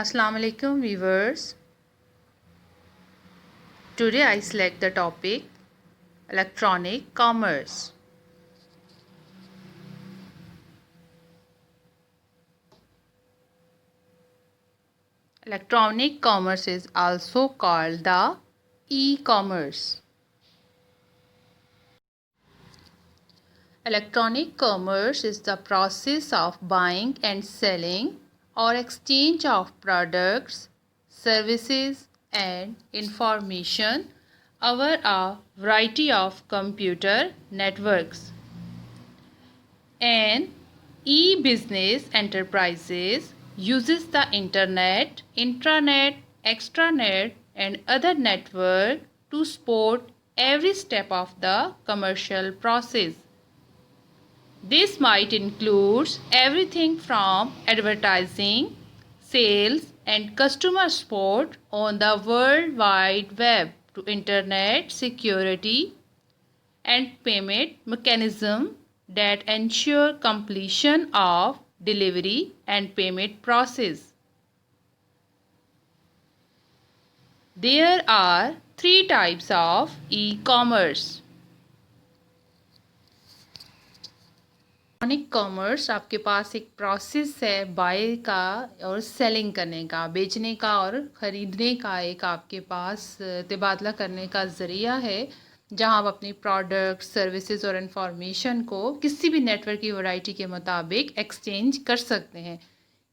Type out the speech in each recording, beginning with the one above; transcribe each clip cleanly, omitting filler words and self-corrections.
Assalamu alaikum viewers. Today I select the topic electronic commerce. Electronic commerce is also called the e-commerce. Electronic commerce is the process of buying and selling or exchange of products, services and information over a variety of computer networks. An e-business enterprises uses the internet, intranet, extranet and other network to support every step of the commercial process. This might include everything from advertising, sales and customer support on the World Wide Web to internet security and payment mechanism that ensure completion of delivery and payment process. There are three types of e-commerce. Electronic commerce आपके पास एक process है bye का और selling करने का, बेचने का और ख़रीदने का एक आपके पास तबादला करने का ज़रिया है जहां आप अपनी प्रोडक्ट, सर्विसेज और इंफॉर्मेशन को किसी भी नेटवर्क की वैरायटी के मुताबिक एक्सचेंज कर सकते हैं।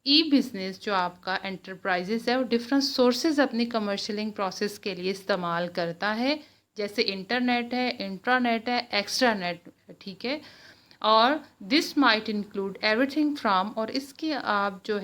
ई बिज़नेस जो आपका एंटरप्राइजेस है वो डिफरेंट सोर्सेज अपनी कमर्शियलिंग प्रोसेस के लिए इस्तेमाल करता है, जैसे इंटरनेट है, इंट्रानेट है, एक्स्ट्रानेट, ठीक है। और this might include everything from, और इसके आप जो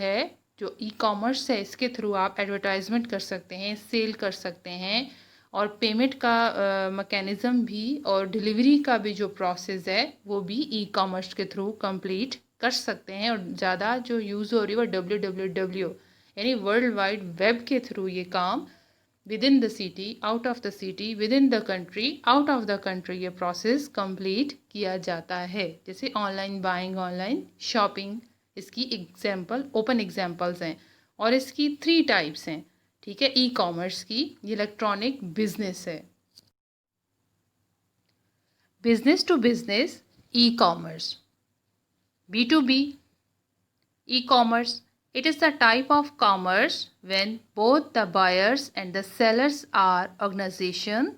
ई कॉमर्स है इसके थ्रू आप एडवर्टाइजमेंट कर सकते हैं, सेल कर सकते हैं और पेमेंट का मैकेनिज़्म भी और डिलीवरी का भी जो प्रोसेस है वो भी ई कॉमर्स के थ्रू कंप्लीट कर सकते हैं। और ज़्यादा जो यूज़ हो रही है वो www यानी वर्ल्ड वाइड वेब के थ्रू ये काम with in the city, out of the city, with in the country, out of the country ये प्रोसेस कंप्लीट किया जाता है। जैसे ऑनलाइन बाइंग, ऑनलाइन शॉपिंग इसकी एग्जांपल, ओपन एग्जांपल्स हैं और इसकी 3 टाइप्स हैं, ठीक है। ई कॉमर्स की ये इलेक्ट्रॉनिक बिजनेस है। Business to business e commerce, B2B e-commerce. It is the type of commerce when both the buyers and the sellers are organizations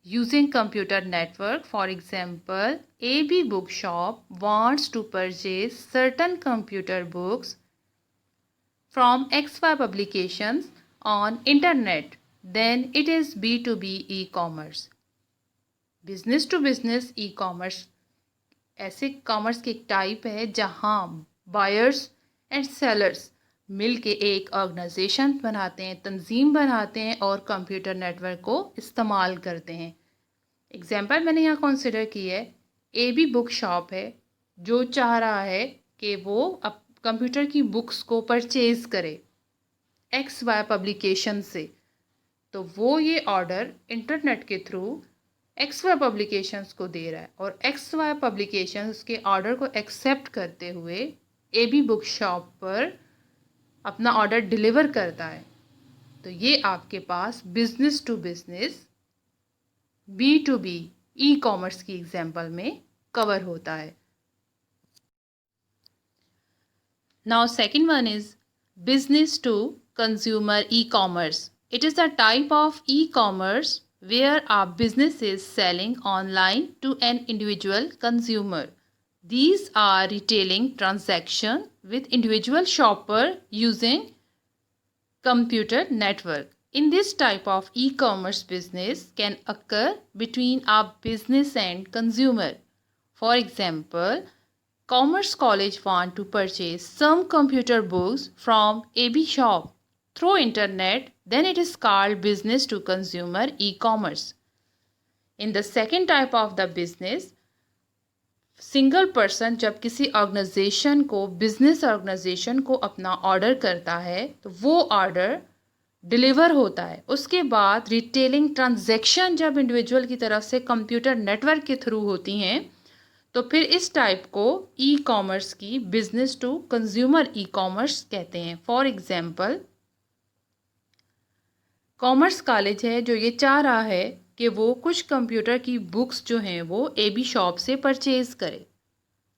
using computer network. For example, AB Bookshop wants to purchase certain computer books from XY publications on internet. Then it is B2B e-commerce. Business to business e-commerce ऐसे commerce की एक type है जहां buyers and sellers मिलके एक organisation बनाते हैं, तंजीम बनाते हैं और कंप्यूटर नेटवर्क को इस्तेमाल करते हैं। एग्जांपल मैंने यहाँ कंसिडर की है, AB बुक शॉप है जो चाह रहा है कि वो अब कंप्यूटर की बुक्स को परचेज़ करे XY पब्लिकेशन से, तो वो ये ऑर्डर इंटरनेट के थ्रू XY पब्लिकेशंस को दे रहा है और XY पब्लिकेशंस के ऑर्डर को एक्सेप्ट करते हुए AB बुक शॉप पर अपना ऑर्डर डिलीवर करता है। तो ये आपके पास business to business B2B e commerce की एग्जांपल में कवर होता है। Now second one is business to consumer e commerce. It is a type of e-commerce where a business is selling online to an individual consumer. These are retailing transactions with individual shopper using computer network. In this type of e-commerce, business can occur between a business and consumer. For example, Commerce College want to purchase some computer books from AB shop through internet, then it is called business to consumer e-commerce. In the second type of the business, single person जब किसी organisation को, business organisation को अपना order करता है तो वो order deliver होता है। उसके बाद रिटेलिंग ट्रांजैक्शन जब इंडिविजुअल की तरफ से कंप्यूटर नेटवर्क के थ्रू होती हैं तो फिर इस टाइप को ई कॉमर्स की business to consumer E commerce कहते हैं। फॉर एग्जांपल, कॉमर्स कॉलेज है जो ये चाह रहा है कि वो कुछ कंप्यूटर की बुक्स जो हैं वो AB शॉप से परचेज़ करे।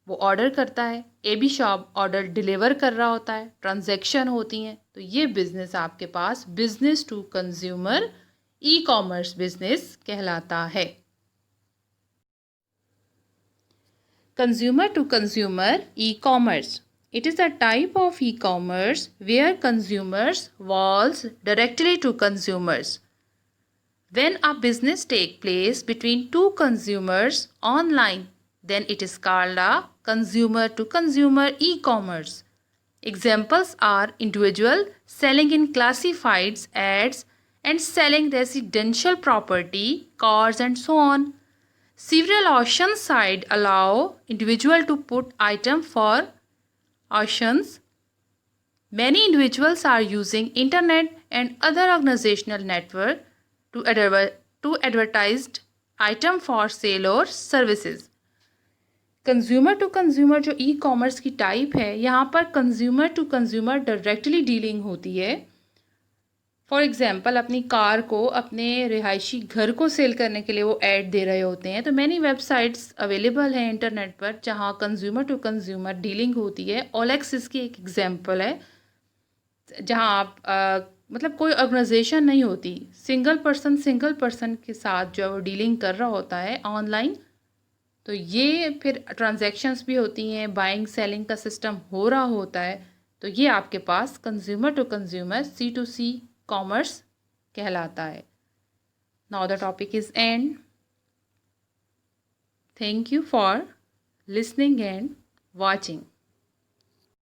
वो ऑर्डर करता है, AB शॉप ऑर्डर डिलीवर कर रहा होता है, ट्रांजैक्शन होती हैं। तो ये बिज़नेस आपके पास business to consumer ecommerce business कहलाता है। Consumer to consumer e-commerce. It is a type of e-commerce where consumers walls directly to consumers. When a business takes place between two consumers online, then it is called a consumer to consumer e-commerce. Examples are individual selling in classifieds ads and selling residential property, cars and so on. Several auction sites allow individual to put item for auctions. Many individuals are using internet and other organizational network to advertise item for sale or services. Consumer to consumer जो e commerce की type है, यहाँ पर consumer to consumer directly dealing होती है। For example अपनी car को अपने रिहायशी घर को सेल करने के लिए वो ऐड दे रहे होते हैं। तो मैनी वेबसाइट्स अवेलेबल हैं इंटरनेट पर जहाँ कंज्यूमर टू कंज्यूमर डीलिंग होती है। OLX इसकी एक एग्जांपल है जहाँ आप मतलब कोई ऑर्गेनाइजेशन नहीं होती, सिंगल पर्सन के साथ जो वो डीलिंग कर रहा होता है ऑनलाइन। तो ये फिर ट्रांजैक्शंस भी होती हैं, बाइंग सेलिंग का सिस्टम हो रहा होता है। तो ये आपके पास consumer to consumer C2C commerce कहलाता है। Now the topic is end. Thank you for listening and watching.